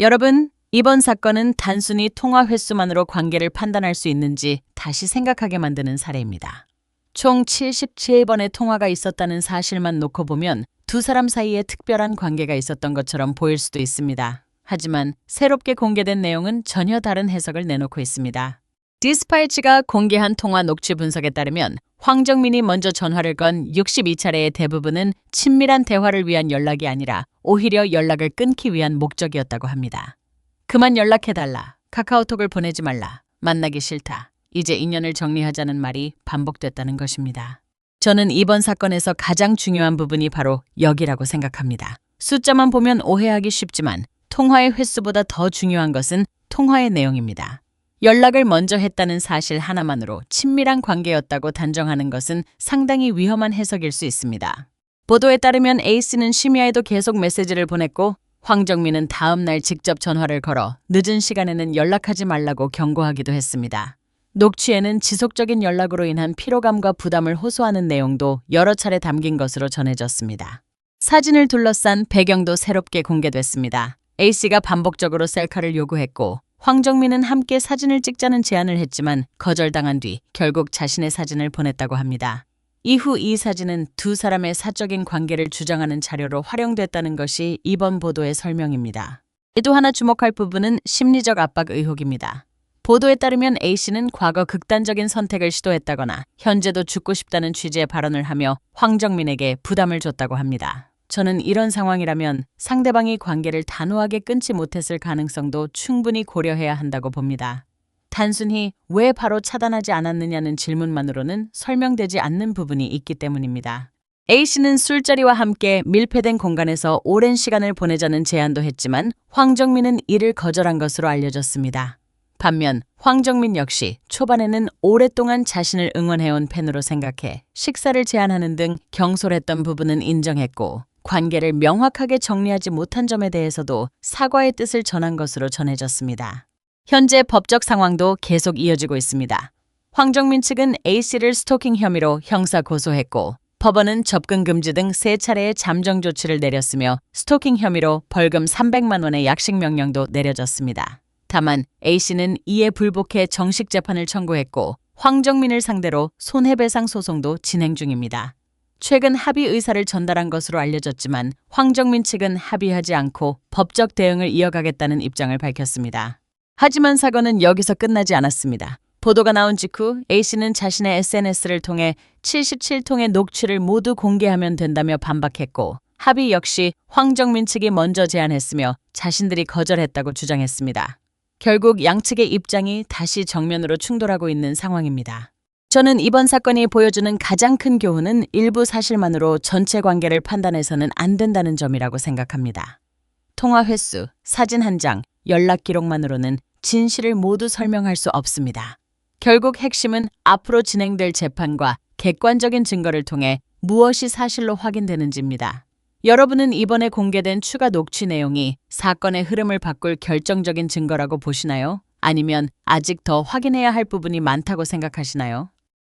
여러분, 이번 사건은 단순히 통화 횟수만으로 관계를 판단할 수 있는지 다시 생각하게 만드는 사례입니다. 총 77번의 통화가 있었다는 사실만 놓고 보면 두 사람 사이에 특별한 관계가 있었던 것처럼 보일 수도 있습니다. 하지만 새롭게 공개된 내용은 전혀 다른 해석을 내놓고 있습니다. 디스파이치가 공개한 통화 녹취 분석에 따르면 황정민이 먼저 전화를 건 62차례의 대부분은 친밀한 대화를 위한 연락이 아니라 오히려 연락을 끊기 위한 목적이었다고 합니다. 그만 연락해달라, 카카오톡을 보내지 말라, 만나기 싫다, 이제 인연을 정리하자는 말이 반복됐다는 것입니다. 저는 이번 사건에서 가장 중요한 부분이 바로 여기라고 생각합니다. 숫자만 보면 오해하기 쉽지만 통화의 횟수보다 더 중요한 것은 통화의 내용입니다. 연락을 먼저 했다는 사실 하나만으로 친밀한 관계였다고 단정하는 것은 상당히 위험한 해석일 수 있습니다. 보도에 따르면 A씨는 심야에도 계속 메시지를 보냈고 황정민은 다음 날 직접 전화를 걸어 늦은 시간에는 연락하지 말라고 경고하기도 했습니다. 녹취에는 지속적인 연락으로 인한 피로감과 부담을 호소하는 내용도 여러 차례 담긴 것으로 전해졌습니다. 사진을 둘러싼 배경도 새롭게 공개됐습니다. A씨가 반복적으로 셀카를 요구했고 황정민은 함께 사진을 찍자는 제안을 했지만 거절당한 뒤 결국 자신의 사진을 보냈다고 합니다. 이후 이 사진은 두 사람의 사적인 관계를 주장하는 자료로 활용됐다는 것이 이번 보도의 설명입니다. 또 하나 주목할 부분은 심리적 압박 의혹입니다. 보도에 따르면 A씨는 과거 극단적인 선택을 시도했다거나 현재도 죽고 싶다는 취지의 발언을 하며 황정민에게 부담을 줬다고 합니다. 저는 이런 상황이라면 상대방이 관계를 단호하게 끊지 못했을 가능성도 충분히 고려해야 한다고 봅니다. 단순히 왜 바로 차단하지 않았느냐는 질문만으로는 설명되지 않는 부분이 있기 때문입니다. A씨는 술자리와 함께 밀폐된 공간에서 오랜 시간을 보내자는 제안도 했지만 황정민은 이를 거절한 것으로 알려졌습니다. 반면 황정민 역시 초반에는 오랫동안 자신을 응원해온 팬으로 생각해 식사를 제안하는 등 경솔했던 부분은 인정했고 관계를 명확하게 정리하지 못한 점에 대해서도 사과의 뜻을 전한 것으로 전해졌습니다. 현재 법적 상황도 계속 이어지고 있습니다. 황정민 측은 A씨를 스토킹 혐의로 형사 고소했고 법원은 접근 금지 등 3차례의 잠정 조치를 내렸으며 스토킹 혐의로 벌금 300만 원의 약식 명령도 내려졌습니다. 다만 A씨는 이에 불복해 정식 재판을 청구했고 황정민을 상대로 손해배상 소송도 진행 중입니다. 최근 합의 의사를 전달한 것으로 알려졌지만 황정민 측은 합의하지 않고 법적 대응을 이어가겠다는 입장을 밝혔습니다. 하지만 사건은 여기서 끝나지 않았습니다. 보도가 나온 직후 A씨는 자신의 SNS를 통해 77통의 녹취를 모두 공개하면 된다며 반박했고 합의 역시 황정민 측이 먼저 제안했으며 자신들이 거절했다고 주장했습니다. 결국 양측의 입장이 다시 정면으로 충돌하고 있는 상황입니다. 저는 이번 사건이 보여주는 가장 큰 교훈은 일부 사실만으로 전체 관계를 판단해서는 안 된다는 점이라고 생각합니다. 통화 횟수, 사진 한 장, 연락 기록만으로는 진실을 모두 설명할 수 없습니다. 결국 핵심은 앞으로 진행될 재판과 객관적인 증거를 통해 무엇이 사실로 확인되는지입니다. 여러분은 이번에 공개된 추가 녹취 내용이 사건의 흐름을 바꿀 결정적인 증거라고 보시나요? 아니면 아직 더 확인해야 할 부분이 많다고 생각하시나요?